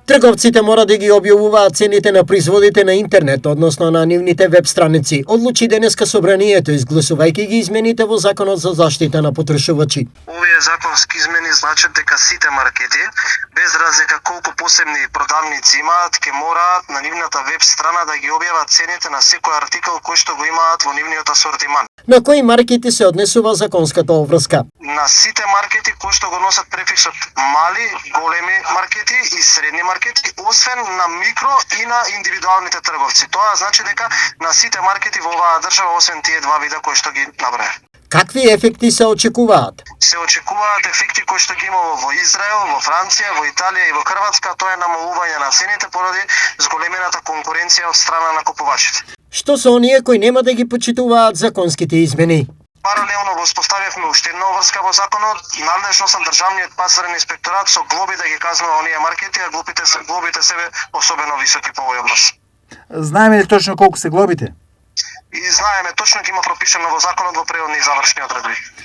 Трговците мора да ги објавуваат цените на производите на интернет, односно на нивните веб страници, одлучи денеска собранието, изгласувајќи ги измените во Законот за заштита на потрошувачи. Овие законски измени значат дека сите маркети, без разлика колку посебни продавници имаат, ќе мораат на нивната веб страна да ги објават цените на секој артикал кој што го имаат во нивниот асортиман. На кои маркети се однесува законската обврска? На сите маркети кои што го носат префиксот мали, големи маркети и средни маркети, освен на микро и на индивидуалните трговци. Тоа значи дека на сите маркети во оваа држава, освен тие два вида кои што ги набраја. Какви ефекти се очекуваат? Се очекуваат ефекти кои што ги имало во Израел, во Франција, во Италија и во Хрватска, тоа е намалување на цените поради зголемената конкуренција од страна на купувачите. Што се оние кои нема да ги почитуваат законските измени? Паралелно воспоставивме уште една обврска во законот, надлежност на државниот пазарен инспекторат со глоби да ги казнува оние маркети, а глобите себе особено високи по овој однос. Знаеме ли точно колку се глобите? И знаеме точно, ќе има пропишано во законот во преодни и завршни одредби.